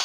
I'm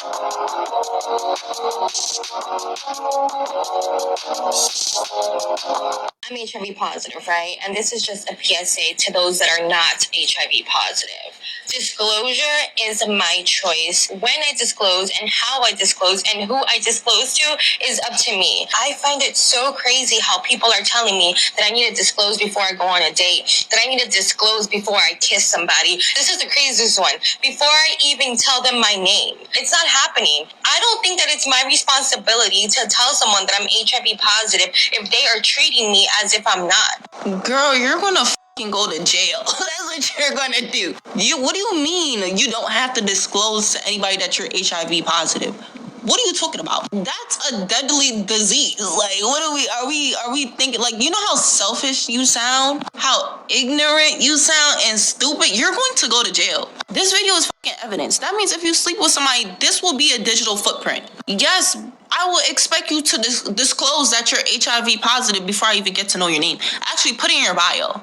HIV positive, right? And this is just a PSA to those that are not HIV positive. Disclosure is my choice. When I disclose and how I disclose and who I disclose to is up to me. I find it so crazy how people are telling me that I need to disclose before I go on a date, that I need to disclose before I kiss somebody. This is the craziest one. Before I even tell them my name. It's not happening. I don't think that it's my responsibility to tell someone that I'm HIV positive if they are treating me as if I'm not. Girl, you're gonna go to jail. That's what you're gonna do. What do you mean you don't have to disclose to anybody that you're HIV positive? What are you talking about? That's a deadly disease. Like, what are we thinking? Like, you know how selfish you sound? How ignorant you sound and stupid? You're going to go to jail. This video is fucking evidence. That means if you sleep with somebody, this will be a digital footprint. Yes, I will expect you to disclose that you're HIV positive before I even get to know your name. Actually, put it in your bio.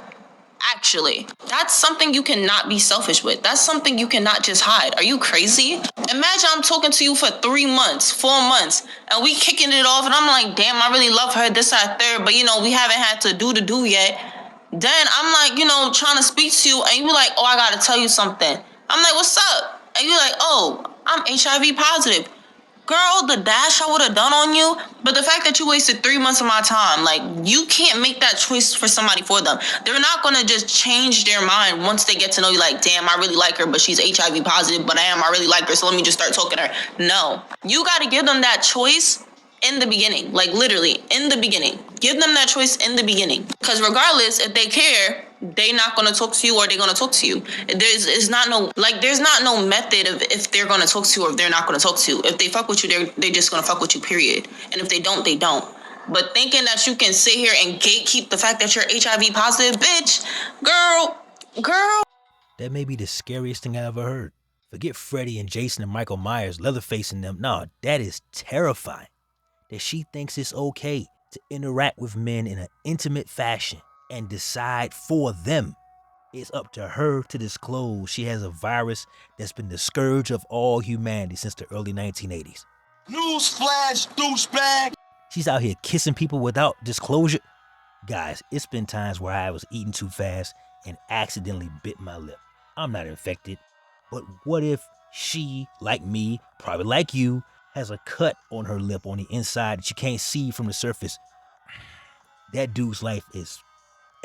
Actually, that's something you cannot be selfish with. That's something you cannot just hide. Are you crazy? Imagine I'm talking to you for 3 months, 4 months, and we kicking it off, and I'm like, damn, I really love her, this, that, third, but, we haven't had to do yet. Then I'm like, trying to speak to you, and you be like, oh, I gotta tell you something. I'm like, what's up? And you're like, oh, I'm HIV positive. Girl, the dash I would have done on you, but the fact that you wasted 3 months of my time, like, you can't make that choice for somebody for them. They're not going to just change their mind once they get to know you, like, damn, I really like her, but she's HIV positive, but I really like her, so let me just start talking to her. No. You got to give them that choice in the beginning, like, literally, in the beginning. Give them that choice in the beginning. Because regardless, if they care, they not going to talk to you or they're going to talk to you. There's not no method of if they're going to talk to you or if they're not going to talk to you. If they fuck with you, they're just going to fuck with you, period. And if they don't, they don't. But thinking that you can sit here and gatekeep the fact that you're HIV positive, bitch, girl. That may be the scariest thing I ever heard. Forget Freddy and Jason and Michael Myers, Leatherface and them. No, that is terrifying. That she thinks it's okay to interact with men in an intimate fashion and decide for them. It's up to her to disclose she has a virus that's been the scourge of all humanity since the early 1980s. Newsflash, douchebag! She's out here kissing people without disclosure. Guys, it's been times where I was eating too fast and accidentally bit my lip. I'm not infected, but what if she, like me, probably like you, has a cut on her lip on the inside that you can't see from the surface? That dude's life is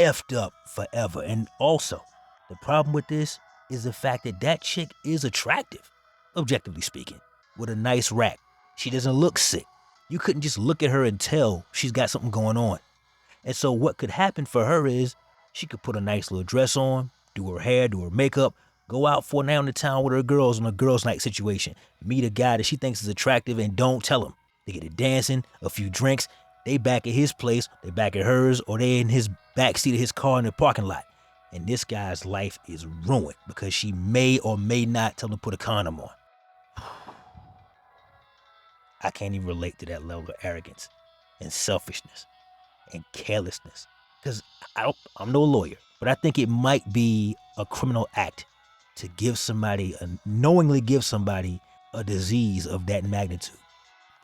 effed up forever. And also, the problem with this is the fact that that chick is attractive, objectively speaking, with a nice rack. She doesn't look sick. You couldn't just look at her and tell she's got something going on. And so what could happen for her is she could put a nice little dress on, do her hair, do her makeup, go out for a night on the town with her girls on a girls' night situation, meet a guy that she thinks is attractive and don't tell him. They get it dancing, a few drinks, they back at his place, they back at hers, or they in his backseat of his car in the parking lot. And this guy's life is ruined because she may or may not tell him to put a condom on. I can't even relate to that level of arrogance and selfishness and carelessness. Because I'm no lawyer, but I think it might be a criminal act to knowingly give somebody a disease of that magnitude.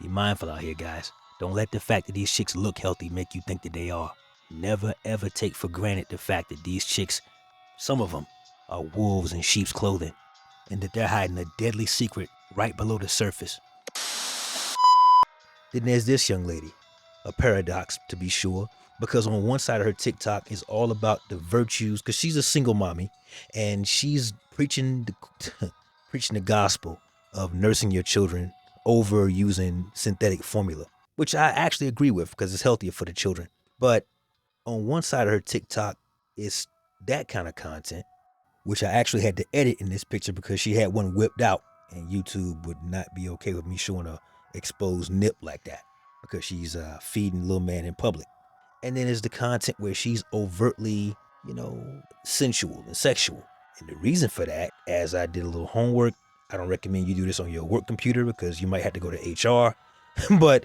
Be mindful out here, guys. Don't let the fact that these chicks look healthy make you think that they are. Never ever take for granted the fact that these chicks, some of them, are wolves in sheep's clothing, and that they're hiding a deadly secret right below the surface. Then there's this young lady, a paradox to be sure, because on one side of her TikTok is all about the virtues, because she's a single mommy, and she's preaching the gospel of nursing your children over using synthetic formula, which I actually agree with because it's healthier for the children. But on one side of her TikTok is that kind of content, which I actually had to edit in this picture because she had one whipped out, and YouTube would not be okay with me showing a exposed nip like that because she's feeding little man in public. And then there's the content where she's overtly, sensual and sexual. And the reason for that, as I did a little homework, I don't recommend you do this on your work computer because you might have to go to HR, but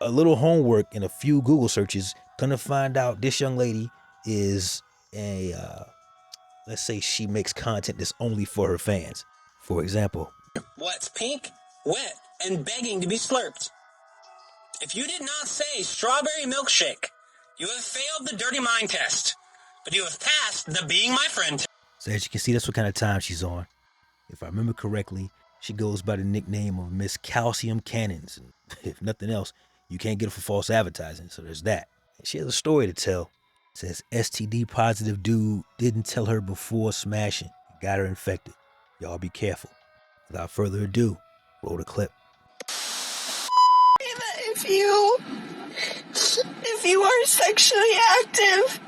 a little homework and a few Google searches, gonna find out this young lady is let's say she makes content that's only for her fans. For example, What's pink? wet, and begging to be slurped. If you did not say strawberry milkshake, you have failed the dirty mind test, but you have passed the being my friend test. So as you can see, that's what kind of time she's on. If I remember correctly, she goes by the nickname of Miss Calcium Cannons. And if nothing else, you can't get her for false advertising, so there's that. And she has a story to tell. It says STD positive dude didn't tell her before smashing. Got her infected. Y'all be careful. Without further ado, roll the clip. If you are sexually active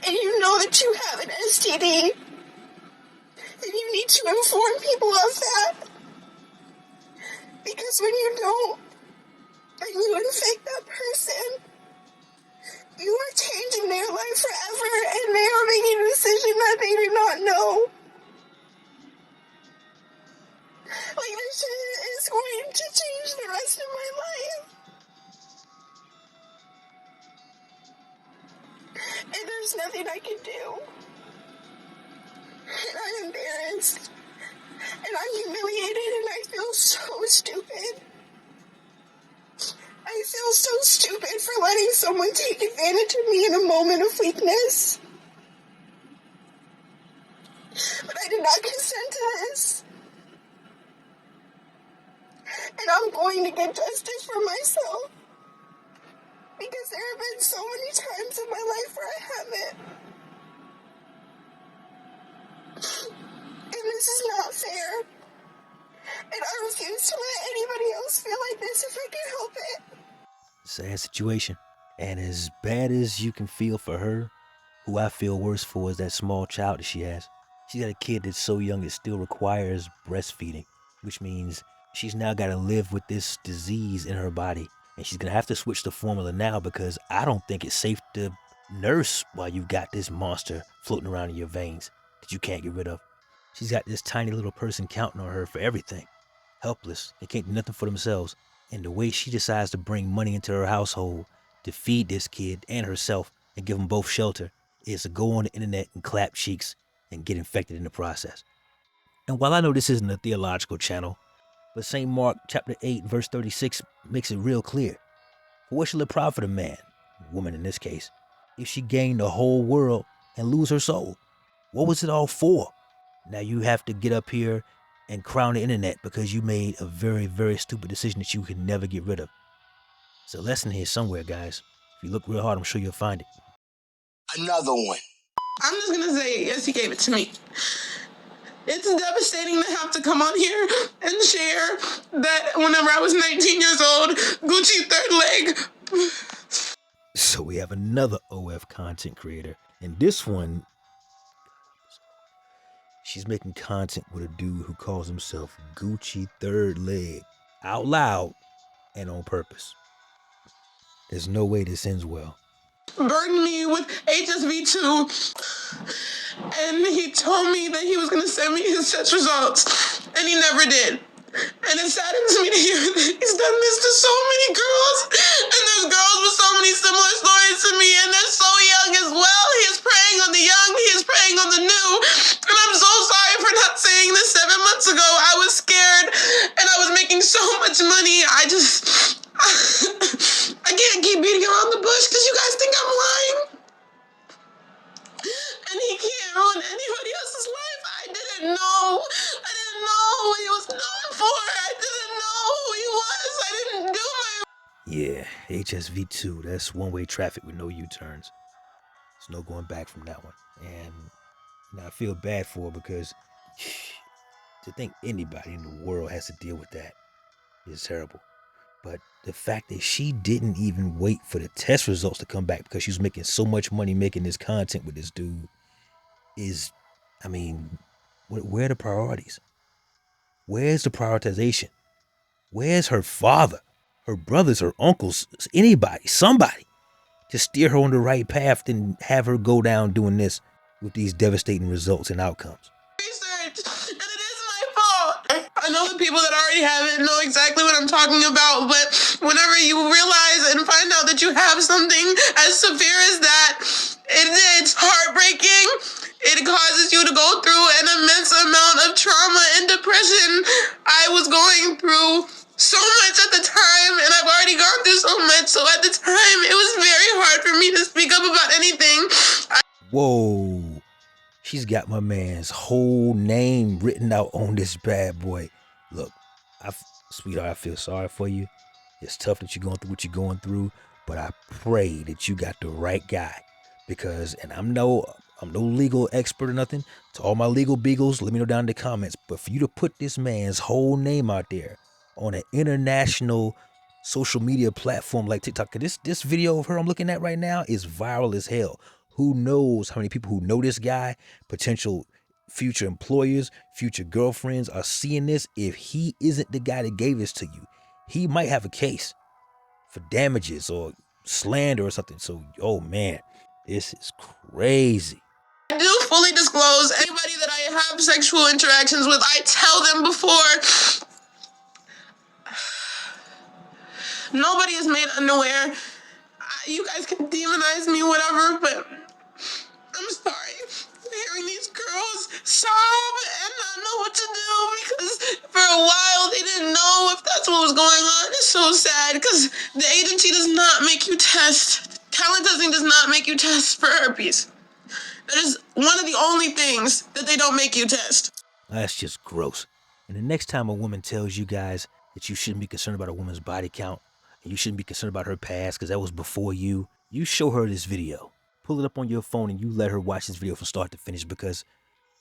and you know that you have an STD, then you need to inform people of that. Because when you don't, and you infect that person, you are changing their life forever, and they are making a decision that they do not know. Like, this shit is going to change the rest of my life. And there's nothing I can do. And I'm embarrassed. And I'm humiliated, and I feel so stupid. I feel so stupid for letting someone take advantage of me in a moment of weakness. But I did not consent to this. And I'm going to get justice for myself. Because there have been so many times in my life where I haven't. And this is not fair. And I refuse to let anybody else feel like this if I can help it. Sad situation. And as bad as you can feel for her, who I feel worse for is that small child that she has. She's got a kid that's so young it still requires breastfeeding, which means she's now got to live with this disease in her body. And she's going to have to switch the formula now because I don't think it's safe to nurse while you've got this monster floating around in your veins that you can't get rid of. She's got this tiny little person counting on her for everything. Helpless. They can't do nothing for themselves. And the way she decides to bring money into her household to feed this kid and herself and give them both shelter is to go on the internet and clap cheeks and get infected in the process. And while I know this isn't a theological channel, but St. Mark chapter 8 verse 36 makes it real clear. For what shall it profit a man, woman in this case, if she gained the whole world and lose her soul? What was it all for? Now you have to get up here and crown the internet because you made a very, very stupid decision that you can never get rid of. There's a lesson here somewhere, guys. If you look real hard, I'm sure you'll find it. Another one. I'm just gonna say, yes, he gave it to me. It's devastating to have to come on here and share that whenever I was 19 years old, Gucci third leg. So we have another OF content creator. And this one, she's making content with a dude who calls himself Gucci third leg. Out loud and on purpose. There's no way this ends well. Burdened me with HSV2, and he told me that he was going to send me his test results, and he never did. And it saddens me to hear that he's done this to so many girls, and there's girls with so many similar stories to me, and they're so young as well. He is preying on the young, he is preying on the new, and I'm so sorry for not saying this 7 months ago. I was scared, and I was making so much money. I can't keep beating around the bush because you guys think I'm lying. And he can't ruin anybody else's life. I didn't know who he was known for. I didn't know who he was. I didn't do my... Yeah, HSV2, that's one-way traffic with no U-turns. There's no going back from that one. And now I feel bad for her because to think anybody in the world has to deal with that is terrible. But the fact that she didn't even wait for the test results to come back because she was making so much money making this content with this dude is, I mean, where are the priorities? Where's the prioritization? Where's her father, her brothers, her uncles, anybody, somebody to steer her on the right path and have her go down doing this with these devastating results and outcomes? research, and it is my fault. I know the people that already have it know exactly what I'm talking about, but whenever you realize and find out that you have something as severe as that, it's heartbreaking. It causes you to go through an immense amount of trauma and depression. I was going through so much at the time, and I've already gone through so much, so at the time, it was very hard for me to speak up about anything. Whoa. She's got my man's whole name written out on this bad boy. Look, sweetheart, I feel sorry for you. It's tough that you're going through what you're going through, but I pray that you got the right guy. Because, and I'm no legal expert or nothing. To all my legal beagles, let me know down in the comments. But for you to put this man's whole name out there on an international social media platform like TikTok, this video of her I'm looking at right now is viral as hell. Who knows how many people who know this guy, potential future employers, future girlfriends are seeing this. If he isn't the guy that gave this to you, he might have a case for damages or slander or something. So, oh man, this is crazy. I do fully disclose anybody that I have sexual interactions with. I tell them before. Nobody is made unaware. You guys can demonize me, whatever, but I'm sorry. Hearing these girls sob and not know what to do because for a while they didn't know if that's what was going on. It's so sad because the agency does not make you test. Talent testing does not make you test for herpes. That is one of the only things that they don't make you test. That's just gross. And the next time a woman tells you guys that you shouldn't be concerned about a woman's body count and you shouldn't be concerned about her past because that was before you show her this video. Pull it up on your phone and you let her watch this video from start to finish, because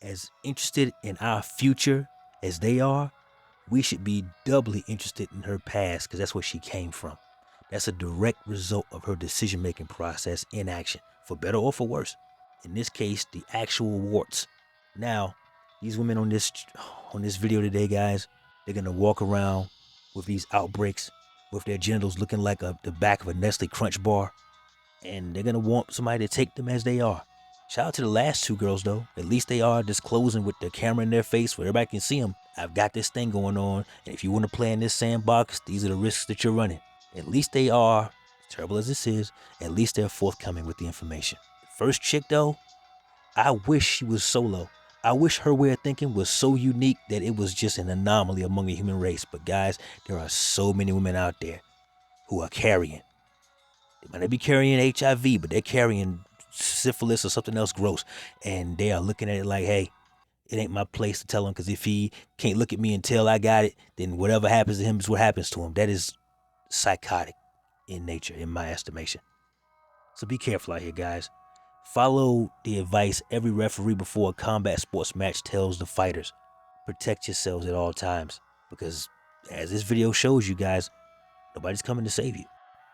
as interested in our future as they are, we should be doubly interested in her past because that's where she came from. That's a direct result of her decision-making process in action, for better or for worse. In this case, the actual warts. Now, these women on this video today, guys, they're gonna walk around with these outbreaks, with their genitals looking like the back of a Nestle Crunch bar, and they're gonna want somebody to take them as they are. Shout out to the last two girls, though. At least they are disclosing with the camera in their face where everybody can see them. I've got this thing going on, and if you want to play in this sandbox, these are the risks that you're running. At least they are, as terrible as this is, at least they're forthcoming with the information. First chick, though, I wish she was solo. I wish her way of thinking was so unique that it was just an anomaly among the human race. But guys, there are so many women out there who are carrying. They might not be carrying HIV, but they're carrying syphilis or something else gross. And they are looking at it like, hey, it ain't my place to tell him, because if he can't look at me and tell I got it, then whatever happens to him is what happens to him. That is psychotic in nature, in my estimation. So be careful out here, guys. Follow the advice every referee before a combat sports match tells the fighters. Protect yourselves at all times, because as this video shows you guys, nobody's coming to save you.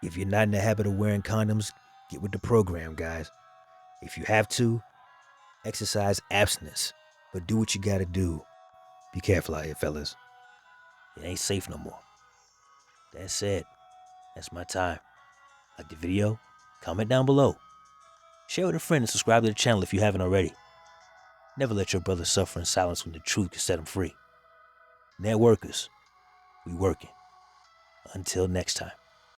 If you're not in the habit of wearing condoms, get with the program, guys. If you have to, exercise abstinence, but do what you gotta do. Be careful out here, fellas. It ain't safe no more. That said, that's my time. Like the video? Comment down below. Share with a friend and subscribe to the channel if you haven't already. Never let your brother suffer in silence when the truth can set him free. Networkers, we working. Until next time.